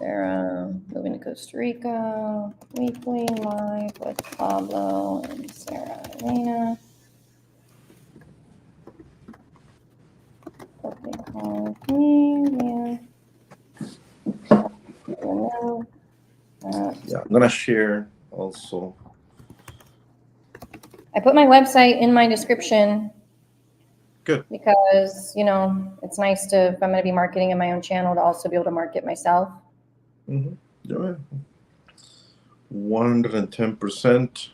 Sarah moving to Costa Rica, weekly live with Pablo and Sarah Elena. Okay, call with me, Yeah, I'm gonna share also. I put my website in my description. Good. Because, you know, it's nice to, if I'm going to be marketing in my own channel, to also be able to market myself. Mm-hmm. Yeah. 110%.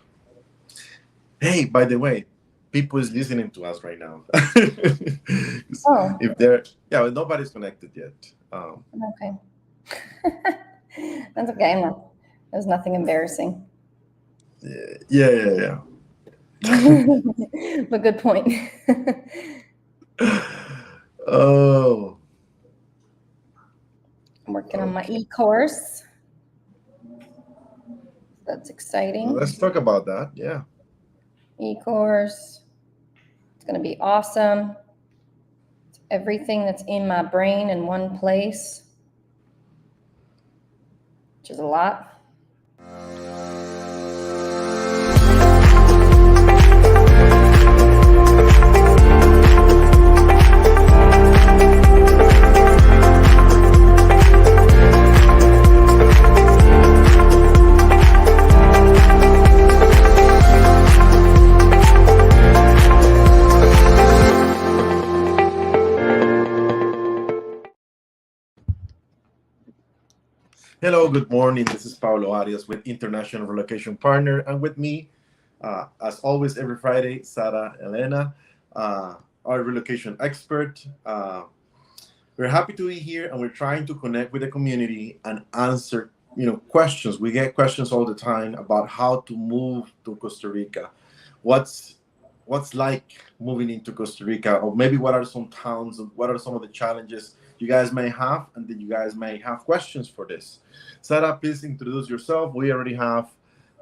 Hey, by the way, people is listening to us right now. Oh. If they're, yeah, well, nobody's connected yet. Okay. That's okay. There's nothing embarrassing. Yeah. But good point. Oh. I'm working on my e-course. That's exciting. Let's talk about that. Yeah. E-course. It's going to be awesome. It's everything that's in my brain in one place, which is a lot. Hello, good morning. This is Pablo Arias with International Relocation Partner, and with me, as always, every Friday, Sarah Elena, our relocation expert. We're happy to be here, and we're trying to connect with the community and answer, questions. We get questions all the time about how to move to Costa Rica. What's like moving into Costa Rica, or maybe what are some towns, what are some of the challenges you guys may have, and then you guys may have questions for this. Sarah, please introduce yourself. We already have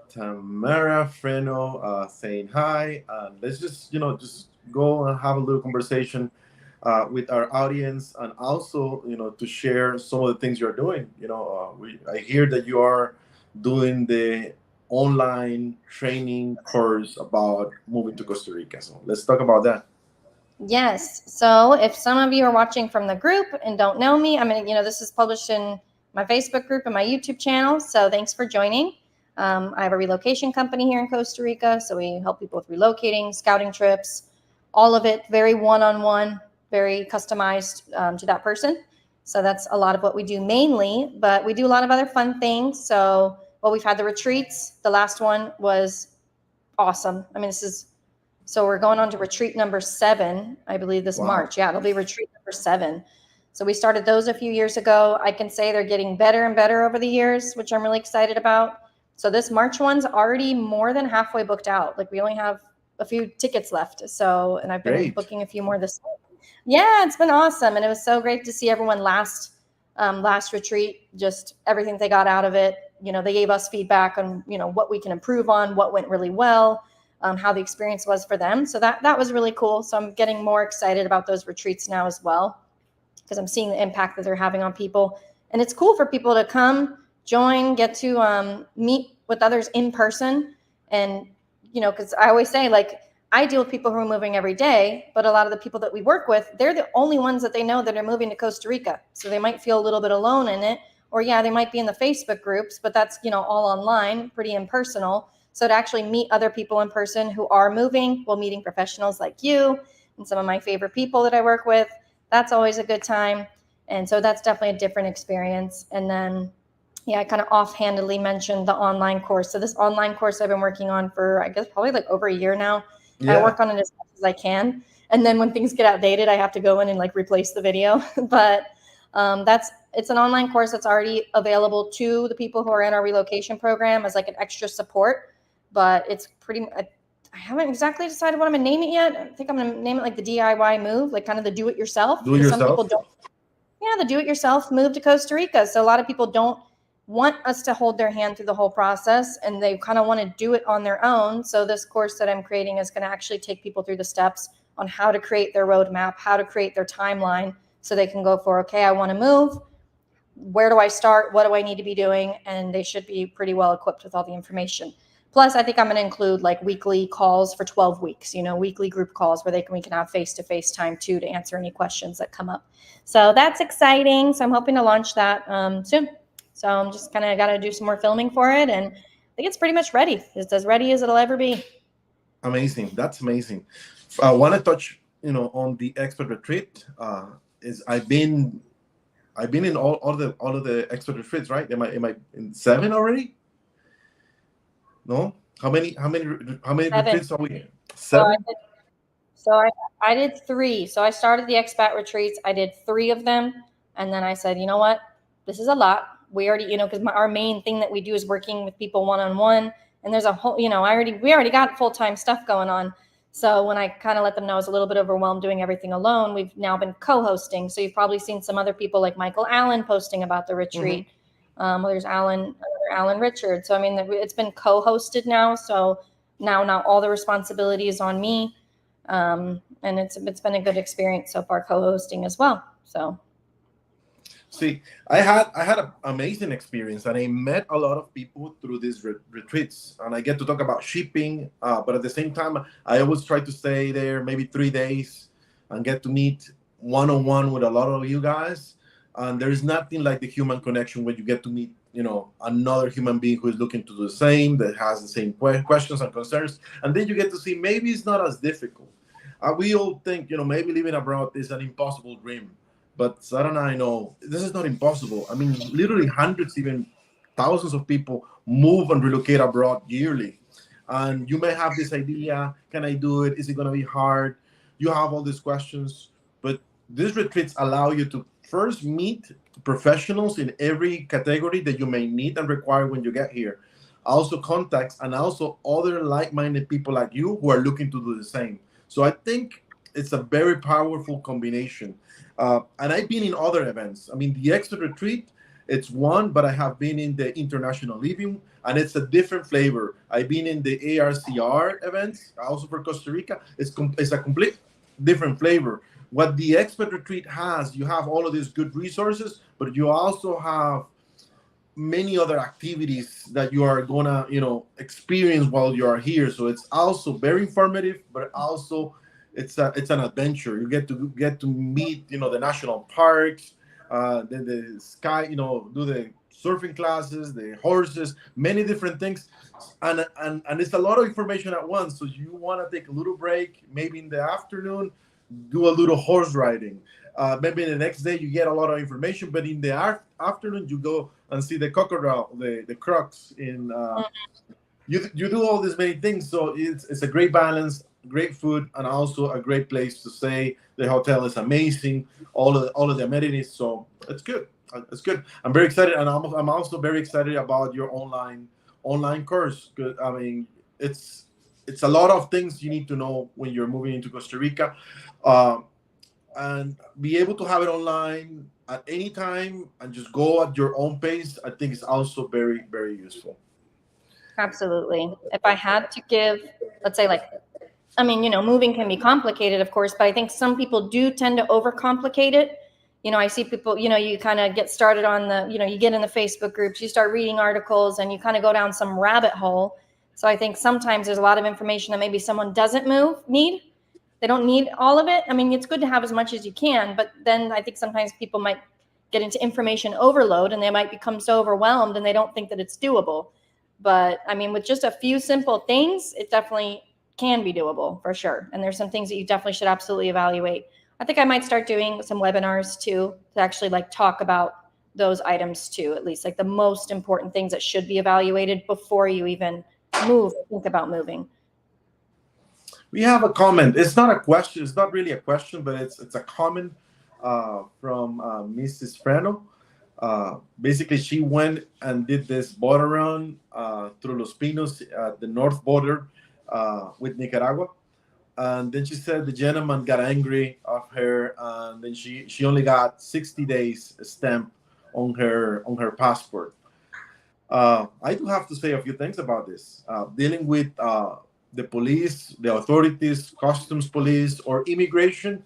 Tamara Freno saying hi. Let's just go and have a little conversation with our audience, and also, to share some of the things you're doing. I hear that you are doing the online training course about moving to Costa Rica. So let's talk about that. Yes. So if some of you are watching from the group and don't know me, this is published in my Facebook group and my YouTube channel. So thanks for joining. I have a relocation company here in Costa Rica. So we help people with relocating, scouting trips, all of it very one-on-one, very customized to that person. So that's a lot of what we do mainly, but we do a lot of other fun things. So, we've had the retreats. The last one was awesome. So we're going on to retreat number 7, I believe, this March. Yeah, it'll be retreat number 7. So we started those a few years ago. I can say they're getting better and better over the years, which I'm really excited about. So this March one's already more than halfway booked out. Like, we only have a few tickets left. So, and I've been booking a few more this week. Yeah, it's been awesome. And it was so great to see everyone last retreat, just everything they got out of it. They gave us feedback on, what we can improve on, what went really well. How the experience was for them. So that was really cool. So I'm getting more excited about those retreats now as well, because I'm seeing the impact that they're having on people. And it's cool for people to come, join, get to meet with others in person. And, because I always say, like, I deal with people who are moving every day, but a lot of the people that we work with, they're the only ones that they know that are moving to Costa Rica. So they might feel a little bit alone in it. Or, yeah, they might be in the Facebook groups, but that's, all online, pretty impersonal. So to actually meet other people in person who are moving, meeting professionals like you and some of my favorite people that I work with, that's always a good time. And so that's definitely a different experience. And then, I kind of offhandedly mentioned the online course. So this online course I've been working on for, I guess, probably like over a year now. Yeah. I work on it as much as I can. And then when things get outdated, I have to go in and replace the video. But it's an online course that's already available to the people who are in our relocation program as like an extra support. But it's I haven't exactly decided what I'm going to name it yet. I think I'm going to name it like the DIY move, like kind of the do-it-yourself. Some people don't. Yeah, the do-it-yourself move to Costa Rica. So a lot of people don't want us to hold their hand through the whole process, and they kind of want to do it on their own. So this course that I'm creating is going to actually take people through the steps on how to create their roadmap, how to create their timeline, so they can go for, okay, I want to move. where do I start? What do I need to be doing? And they should be pretty well equipped with all the information. Plus, I think I'm going to include like weekly calls for 12 weeks, weekly group calls where we can have face-to-face time too to answer any questions that come up. So that's exciting. So I'm hoping to launch that soon. So I'm just kind of got to do some more filming for it. And I think it's pretty much ready. It's as ready as it'll ever be. Amazing. That's amazing. I want to touch, on the expert retreat. Is I've been in all of the expert retreats, right? Am I in 7 already? No? How many 7. retreats are we in? So I 7? did, I did 3. So I started the expat retreats. I did 3 of them. And then I said, you know what? This is a lot. We already, because our main thing that we do is working with people one-on-one. And there's a whole, we already got full-time stuff going on. So when I kind of let them know I was a little bit overwhelmed doing everything alone, we've now been co-hosting. So you've probably seen some other people like Michael Allen posting about the retreat. There's Alan Richards. So I mean, it's been co-hosted now. So now all the responsibility is on me, and it's been a good experience so far co-hosting as well. So. See, I had an amazing experience, and I met a lot of people through these retreats, and I get to talk about shipping. But at the same time, I always try to stay there maybe 3 days and get to meet one-on-one with a lot of you guys. And there is nothing like the human connection when you get to meet, another human being who is looking to do the same, that has the same questions and concerns, and then you get to see maybe it's not as difficult. We all think, maybe living abroad is an impossible dream. But Sarah and I know this is not impossible. I mean, literally hundreds, even thousands of people move and relocate abroad yearly. And you may have this idea, can I do it? Is it going to be hard? You have all these questions. But these retreats allow you to first meet professionals in every category that you may need and require when you get here. Also contacts and also other like-minded people like you who are looking to do the same. So I think it's a very powerful combination. And I've been in other events. I mean, the Expert Retreat, it's one, but I have been in the International Living, and it's a different flavor. I've been in the ARCR events, also for Costa Rica. It's a complete different flavor. What the Expert Retreat has, you have all of these good resources, but you also have many other activities that you are gonna, experience while you are here. So it's also very informative, but also it's an adventure. You get to meet, the national parks, then the sky, do the surfing classes, the horses, many different things, and it's a lot of information at once. So you want to take a little break, maybe in the afternoon, do a little horse riding. Maybe the next day you get a lot of information, but in the afternoon you go and see the crocodile, the crocs in. You do all these many things, so it's a great balance, great food, and also a great place to stay. The hotel is amazing, all of the amenities, so it's good. It's good. I'm very excited, and I'm also very excited about your online course. I mean, it's a lot of things you need to know when you're moving into Costa Rica, and be able to have it online at any time and just go at your own pace. I think is also very, very useful. Absolutely. If I had to give, let's say, moving can be complicated, of course, but I think some people do tend to overcomplicate it. I see people, you kind of get started on you get in the Facebook groups, you start reading articles, and you kind of go down some rabbit hole. So I think sometimes there's a lot of information that maybe someone doesn't need. They don't need all of it. I mean, it's good to have as much as you can, but then I think sometimes people might get into information overload and they might become so overwhelmed and they don't think that it's doable. But I mean, with just a few simple things, it definitely can be doable for sure. And there's some things that you definitely should absolutely evaluate. I think I might start doing some webinars too, to actually talk about those items too, at least the most important things that should be evaluated before you even think about moving. We have a comment. It's not a question. It's not really a question, but it's a comment from Mrs. Freno. Basically, she went and did this boat around through Los Pinos at the north border with Nicaragua. And then she said the gentleman got angry of her, and then she only got 60 days stamp on her passport. I do have to say a few things about this. Dealing with the police, the authorities, customs police, or immigration,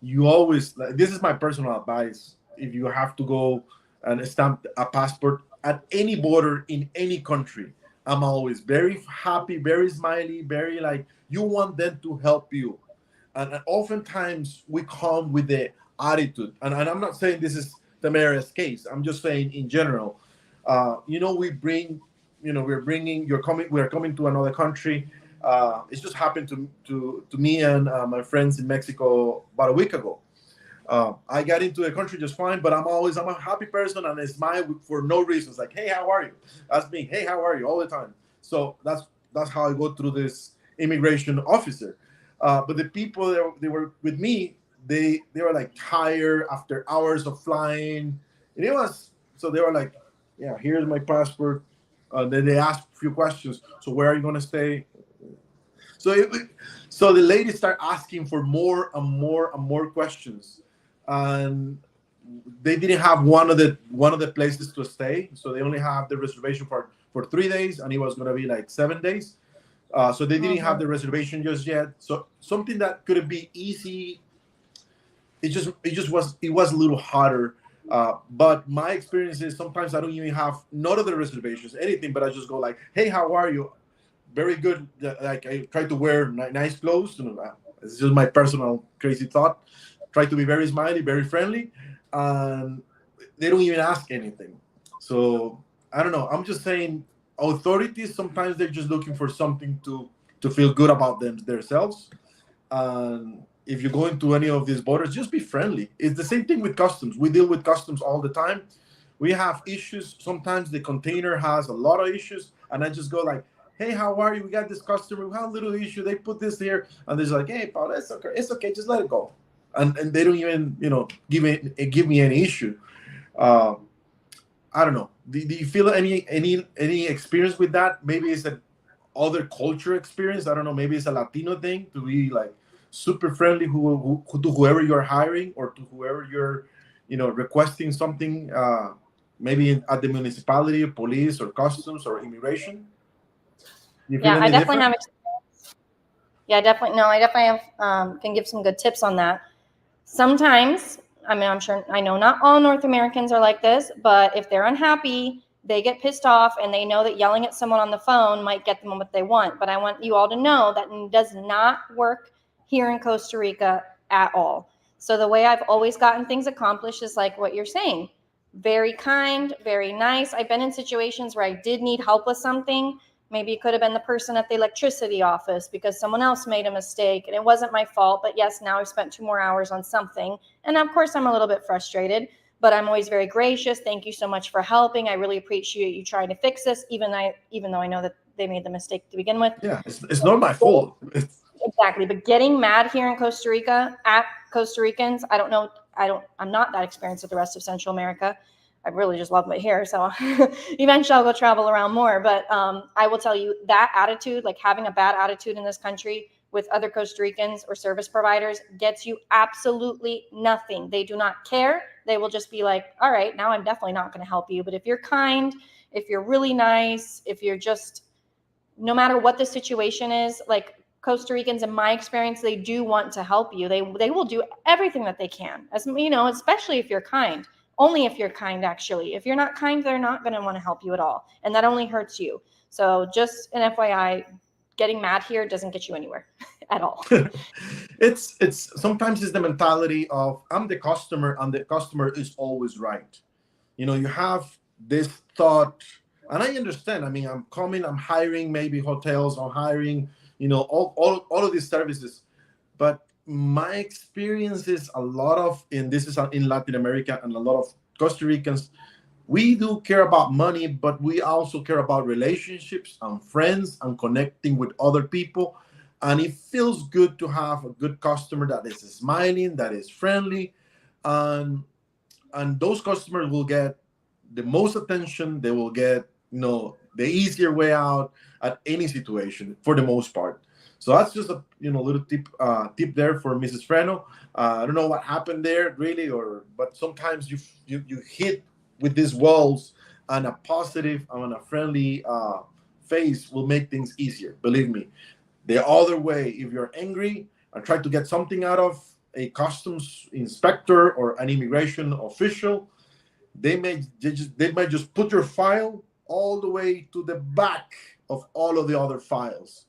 you always, this is my personal advice. if you have to go and stamp a passport at any border in any country. I'm always very happy, very smiley, very like you want them to help you. And oftentimes we come with the attitude, and I'm not saying this is the Maria's case. I'm just saying in general. We bring, we're coming to another country. It's just happened to me and my friends in Mexico about a week ago. I got into the country just fine, but I'm a happy person and I smile for no reasons. Like, hey, how are you? That's me. Hey, how are you? All the time. So that's how I go through this immigration officer. But the people that they were with me, they were like tired after hours of flying, and it was so they were like, yeah, here's my passport. Then they asked a few questions. So where are you gonna stay? So so the ladies start asking for more and more and more questions, and they didn't have one of the places to stay, so they only have the reservation for 3 days, and it was gonna be like 7 days. So they didn't have the reservation just yet. So something that could be easy, it was a little harder. But my experience is sometimes I don't even have none of the reservations, anything, but I just go like, hey, how are you? Very good. Like I try to wear nice clothes. It's just my personal crazy thought. Try to be very smiley, very friendly, and they don't even ask anything. So I don't know. I'm just saying, authorities sometimes they're just looking for something to feel good about themselves. And if you go into any of these borders, just be friendly. It's the same thing with customs. We deal with customs all the time. We have issues. Sometimes the container has a lot of issues, and I just go like, hey, how are you? We got this customer. We have a little issue. They put this here, and they're like, hey, Pablo, it's okay. It's okay. Just let it go. And they don't even, give me any issue. Uh, I don't know. Do you feel any experience with that? Maybe it's an other culture experience. I don't know. Maybe it's a Latino thing to be like super friendly who to whoever you're hiring or to whoever you're, requesting something. Maybe at the municipality, police, or customs, or immigration. Do you feel Yeah, I any definitely different? have. Yeah, definitely. No, I definitely have, can give some good tips on that. Sometimes, I mean, I'm sure, I know not all North Americans are like this, but if they're unhappy, they get pissed off and they know that yelling at someone on the phone might get them what they want. But I want you all to know that does not work here in Costa Rica at all. So the way I've always gotten things accomplished is like what you're saying. Very kind, very nice. I've been in situations where I did need help with something. Maybe it could have been the person at the electricity office because someone else made a mistake and it wasn't my fault. But yes, now I spent 2 more hours on something. And of course, I'm a little bit frustrated, but I'm always very gracious. Thank you so much for helping. I really appreciate you trying to fix this, even though I know that they made the mistake to begin with. Yeah, it's not my fault. Exactly. But getting mad here in Costa Rica at Costa Ricans, I don't know. I'm not that experienced with the rest of Central America. I really just love it here. So eventually I'll go travel around more. But I will tell you that attitude, like having a bad attitude in this country with other Costa Ricans or service providers, gets you absolutely nothing. They do not care. They will just be like, all right, now I'm definitely not going to help you. But if you're kind, if you're really nice, if you're just, no matter what the situation is, like Costa Ricans, in my experience, they do want to help you. They will do everything that they can, as especially if you're kind. Only if you're kind, actually. If you're not kind, they're not going to want to help you at all, and that only hurts you. So just an FYI, getting mad here doesn't get you anywhere at all. It's sometimes it's the mentality of I'm the customer and the customer is always right. You have this thought, and I understand. I mean, I'm hiring maybe hotels, I'm hiring, all of these services. But my experience is a lot of, and this is in Latin America, and a lot of Costa Ricans, we do care about money, but we also care about relationships and friends and connecting with other people. And it feels good to have a good customer that is smiling, that is friendly, and those customers will get the most attention. They will get the easier way out at any situation for the most part. So that's just a little tip there for Mrs. Freno. I don't know what happened there really, but sometimes you hit with these walls, and a positive and a friendly face will make things easier. Believe me. The other way, if you're angry and try to get something out of a customs inspector or an immigration official, they might just put your file all the way to the back of all of the other files.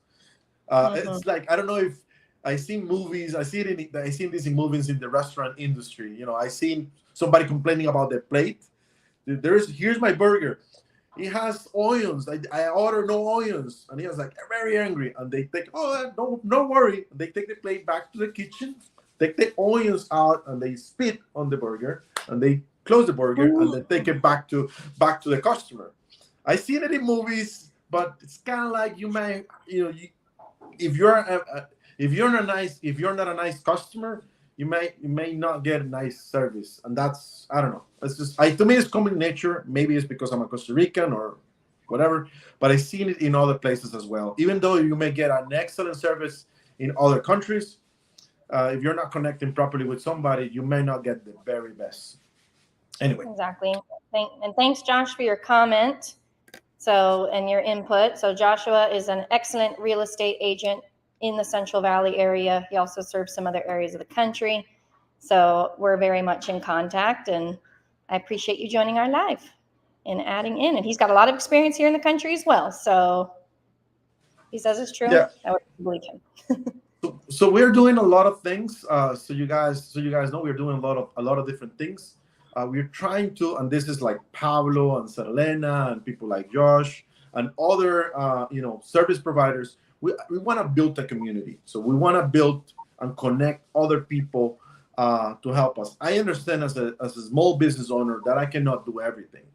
It's like, I don't know if I seen movies. I seen this in movies in the restaurant industry. I seen somebody complaining about their plate. Here's my burger. It has onions. I order no onions, and he was like very angry. And they take, no worry. They take the plate back to the kitchen, take the onions out, and they spit on the burger, and they close the burger, and then take it back to the customer. I seen it in movies, but it's kind of like if you're not a nice customer, you may not get a nice service, and that's, I don't know. It's just, to me, it's common nature. Maybe it's because I'm a Costa Rican or whatever, but I've seen it in other places as well. Even though you may get an excellent service in other countries, if you're not connecting properly with somebody, you may not get the very best. Anyway. Exactly. And thanks, Josh, for your comment. And your input. So Joshua is an excellent real estate agent in the Central Valley area. He also serves some other areas of the country. So we're very much in contact, and I appreciate you joining our live and adding in. And he's got a lot of experience here in the country as well. So he says it's true. Yeah. I would believe him. So we're doing a lot of things. So you guys know we're doing a lot of different things. We're trying to, and this is like Pablo and Elena and people like Josh and other service providers. We want to build a community. So we want to build and connect other people to help us. I understand as a small business owner that I cannot do everything.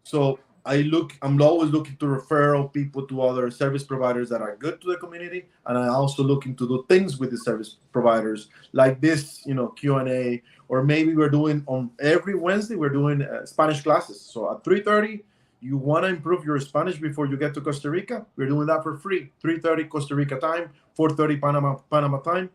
So I'm always looking to refer people to other service providers that are good to the community, and I'm also looking to do things with the service providers like this, Q&A, or maybe we're doing on every Wednesday we're doing Spanish classes. So at 3:30, you want to improve your Spanish before you get to Costa Rica. We're doing that for free. 3:30 Costa Rica time, 4:30 Panama time.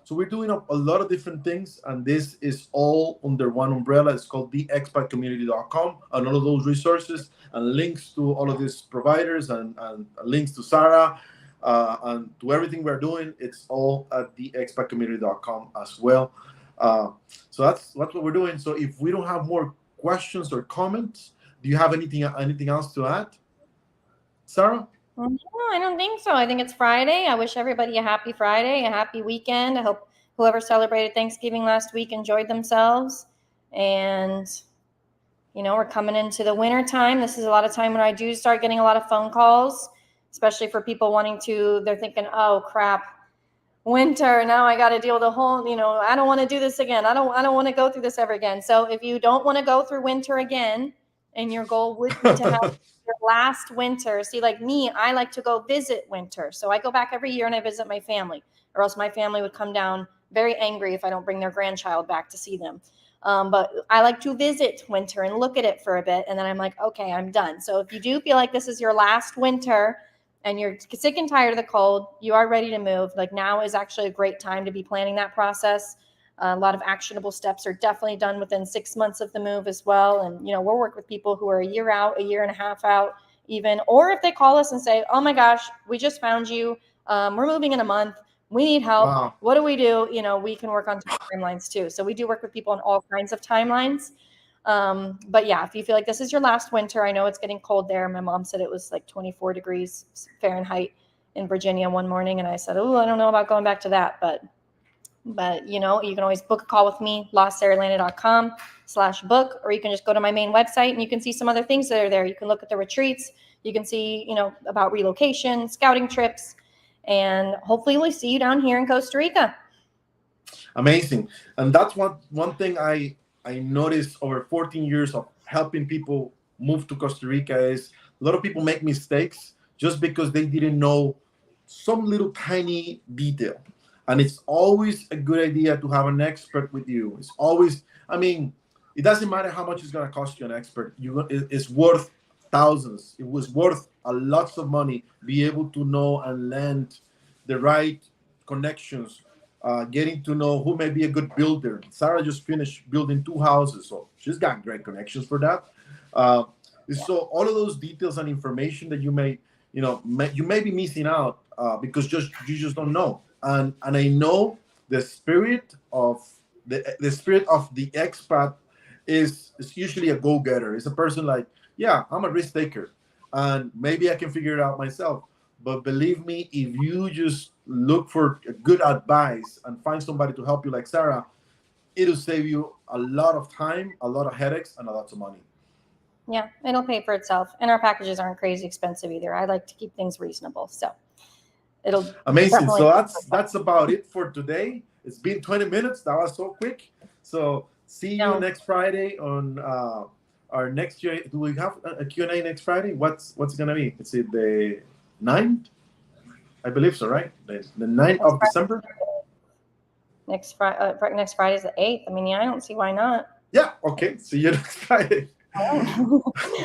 So we're doing a lot of different things, and this is all under one umbrella. It's called theexpatcommunity.com, and all of those resources and links to all of these providers and links to Sarah and to everything we're doing. It's all at theexpatcommunity.com as well. So that's what we're doing. So if we don't have more questions or comments, do you have anything else to add, Sarah? No, I don't think so. I think it's Friday. I wish everybody a happy Friday, a happy weekend. I hope whoever celebrated Thanksgiving last week enjoyed themselves. And, we're coming into the winter time. This is a lot of time when I do start getting a lot of phone calls, especially for people they're thinking, oh, crap, winter. Now I got to deal with the whole, I don't want to do this again. I don't want to go through this ever again. So if you don't want to go through winter again, and your goal would be to have your last winter. See, like me, I like to go visit winter. So I go back every year and I visit my family, or else my family would come down very angry if I don't bring their grandchild back to see them. But I like to visit winter and look at it for a bit. And then I'm like, okay, I'm done. So if you do feel like this is your last winter and you're sick and tired of the cold, you are ready to move, like now is actually a great time to be planning that process. A lot of actionable steps are definitely done within 6 months of the move as well. And, we'll work with people who are a year out, a year and a half out even, or if they call us and say, oh my gosh, we just found you. We're moving in a month. We need help. Wow. What do we do? We can work on timelines too. So we do work with people on all kinds of timelines. But yeah, if you feel like this is your last winter, I know it's getting cold there. My mom said it was like 24 degrees Fahrenheit in Virginia one morning. And I said, oh, I don't know about going back to that, but you can always book a call with me, lostsaralena.com/book, or you can just go to my main website and you can see some other things that are there. You can look at the retreats. You can see, about relocation, scouting trips, and hopefully we'll see you down here in Costa Rica. Amazing. And that's one thing I noticed over 14 years of helping people move to Costa Rica is a lot of people make mistakes just because they didn't know some little tiny detail. And it's always a good idea to have an expert with you. It's always, it doesn't matter how much it's going to cost you an expert. It's worth thousands. It was worth a lots of money, be able to know and land the right connections, getting to know who may be a good builder. Sarah just finished building 2 houses, so she's got great connections for that. So all of those details and information that you may be missing out because you just don't know. And I know the spirit of the spirit of the expat is usually a go-getter. It's a person like, yeah, I'm a risk taker, and maybe I can figure it out myself. But believe me, if you just look for good advice and find somebody to help you, like Sarah, it'll save you a lot of time, a lot of headaches, and a lot of money. Yeah, it'll pay for itself. And our packages aren't crazy expensive either. I like to keep things reasonable. So it'll Amazing. definitely. So that's about it for today. It's been 20 minutes. That was so quick. So see you next Friday on our next Q&A. Do we have a Q&A next Friday? What's it gonna be? Is it the 9th? I believe so, right? The 9th of December. Next Friday is the 8th. I mean, yeah, I don't see why not. Yeah. Okay. See you next Friday. I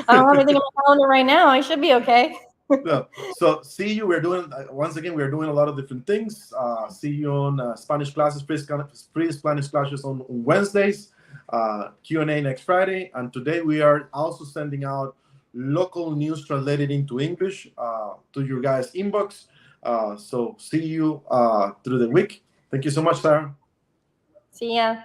don't have anything on my calendar right now. I should be okay. No. So see you. We're doing once again. We're doing a lot of different things. See you on Spanish classes, free Spanish classes on Wednesdays. Q&A next Friday, and today we are also sending out local news translated into English to your guys' inbox. So see you through the week. Thank you so much, Sarah. See ya.